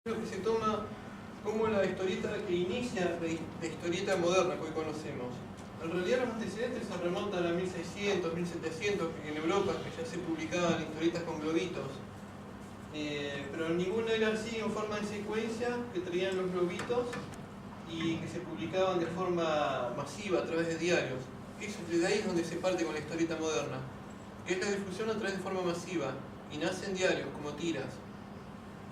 Lo que se toma como la historieta que inicia la historieta moderna que hoy conocemos. En realidad los antecedentes se remontan a 1600, 1700, que en Europa que ya se publicaban historietas con globitos. Pero ninguna era así en forma de secuencia, que traían los globitos y que se publicaban de forma masiva a través de diarios. Desde ahí es donde se parte con la historieta moderna, que es la difusión a través de forma masiva, y nace en diarios, como tiras.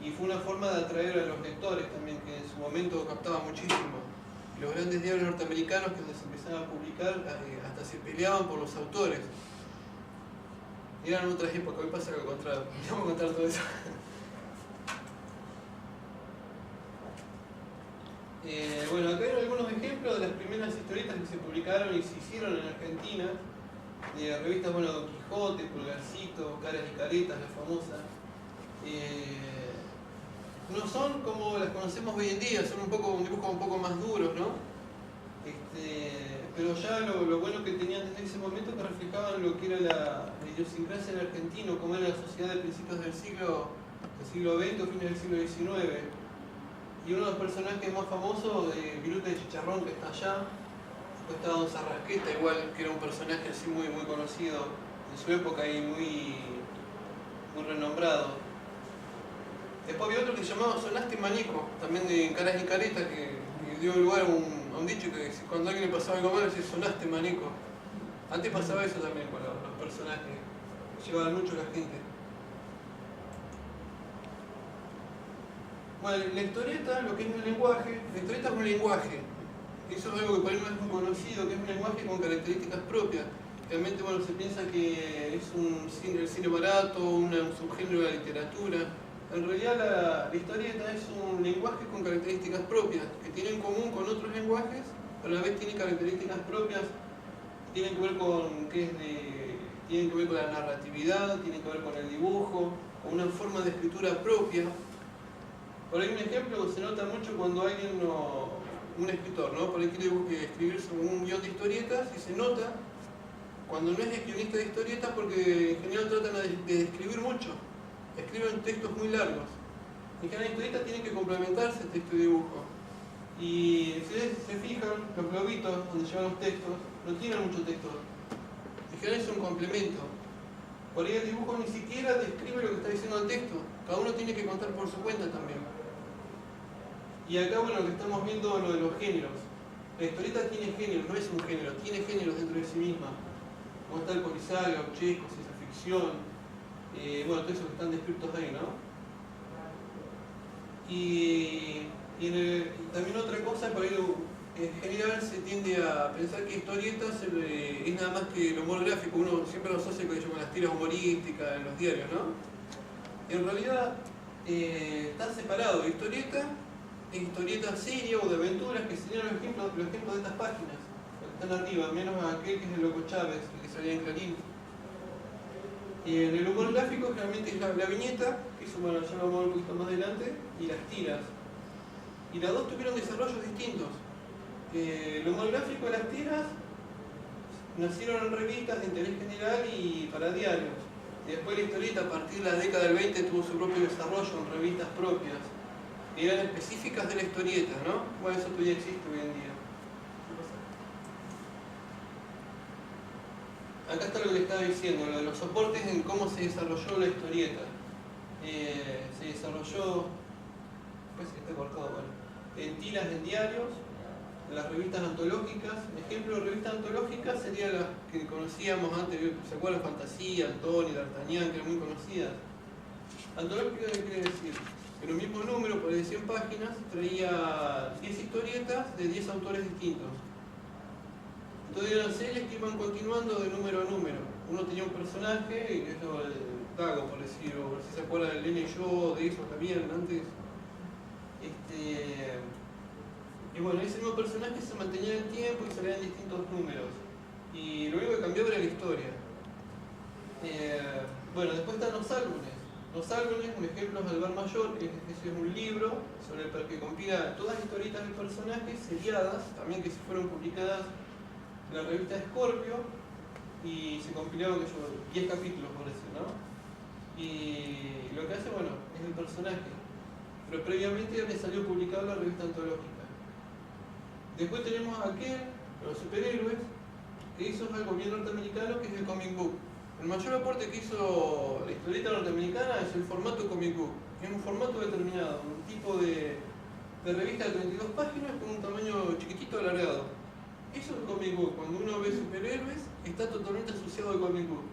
Y fue una forma de atraer a los lectores también, que en su momento captaba muchísimo. Y los grandes diarios norteamericanos, que donde se empezaban a publicar, hasta se peleaban por los autores. Eran otras épocas, hoy pasa lo contrario. Vamos a contar todo eso. Bueno, acá hay algunos ejemplos de las primeras historietas que se publicaron y se hicieron en Argentina. De revistas, bueno, Don Quijote, Pulgarcito, Caras y Caretas, la famosa. No son como las conocemos hoy en día, son un dibujo un poco más duros, ¿no? Pero ya lo bueno que tenían desde ese momento que reflejaban lo que era la idiosincrasia del argentino, cómo era la sociedad de principios del siglo XX o fines del siglo XIX. Y uno de los personajes más famosos, Viruta de Chicharrón, que está allá, después estaba Don Sarrasqueta, igual, que era un personaje así muy conocido en su época y muy renombrado. Después había otro que se llamaba Sonaste Manico, también de Caras y Caretas, que dio lugar a un dicho que cuando a alguien le pasaba algo malo decía Sonaste Manico. Antes pasaba eso también con los personajes, llevaban mucho a la gente. Bueno, la historieta, lo que es un lenguaje, la historieta es un lenguaje. Eso es algo que por ahí no es muy conocido, que es un lenguaje con características propias. Realmente, bueno, se piensa que es el cine barato, un subgénero de la literatura. En realidad la historieta es un lenguaje con características propias, que tiene en común con otros lenguajes, pero a la vez tiene características propias, tienen que ver con tienen que ver con la narratividad, tienen que ver con el dibujo, con una forma de escritura propia. Por ahí un ejemplo que se nota mucho cuando alguien un escritor, ¿no? Por ahí quiere escribir un guión de historietas y se nota cuando no es guionista de historietas porque en general tratan de describir mucho. Escriben textos muy largos. En general, la historieta tiene que complementarse texto y dibujo. Y si se fijan, los globitos donde llevan los textos no tienen mucho texto. En general es un complemento. Por ahí el dibujo ni siquiera describe lo que está diciendo el texto. Cada uno tiene que contar por su cuenta también. Y acá, bueno, lo que estamos viendo lo de los géneros. La historieta tiene géneros, no es un género, tiene géneros dentro de sí misma. Como está el policial, gauchesco, ciencia ficción. Bueno, todo eso que están descritos ahí, ¿no? Y también otra cosa, por ahí en general se tiende a pensar que historietas es nada más que el humor gráfico, uno siempre lo asocia con las tiras humorísticas en los diarios, ¿no? En realidad está separado, historieta es historieta seria o de aventuras, que serían los ejemplos de estas páginas, los que están arriba, menos aquel que es el Loco Chávez, el que salía en Clarín. En el humor gráfico generalmente es la viñeta, que eso bueno, ya lo vamos a ver un poquito más adelante, y las tiras. Y las dos tuvieron desarrollos distintos. El humor gráfico y las tiras nacieron en revistas de interés general y para diarios. Y después la historieta a partir de la década del 20 tuvo su propio desarrollo en revistas propias, que eran específicas de la historieta, ¿no? Bueno, eso todavía existe hoy en día. Acá está lo que le estaba diciendo, lo de los soportes en cómo se desarrolló la historieta. Se desarrolló, pues está cortado, bueno, en tiras en diarios, en las revistas antológicas. Ejemplo de revistas antológicas serían las que conocíamos antes, ¿se acuerdan? Fantasía, Antonio, D'Artagnan, que eran muy conocidas. Antológica, ¿qué quiere decir? En un mismo número, por ahí de 100 páginas, traía 10 historietas de 10 autores distintos. Entonces eran series que iban continuando de número a número. Uno tenía un personaje, que es el Dago, por decirlo, si se acuerdan del Nene y yo, de eso también antes. Y bueno, ese mismo personaje se mantenía en el tiempo y salía en distintos números. Y lo único que cambió era la historia. Bueno, después están los álbumes. Los álbumes, un ejemplo es Alvar Mayor, que es un libro sobre el que compila todas las historietas del personaje, seriadas, también que se fueron publicadas en la revista Scorpio, y se compilaron 10 capítulos, por decir, ¿no? Y lo que hace, bueno, es el personaje. pero previamente ya me salió publicado en la revista antológica. Después tenemos a aquel, los superhéroes, que hizo algo bien norteamericano, que es el comic book. El mayor aporte que hizo la historieta norteamericana es el formato comic book. Es un formato determinado, un tipo de revista de 32 páginas con un tamaño chiquitito alargado. Eso es el comic book. Cuando uno ve superhéroes, está totalmente asociado al comic book.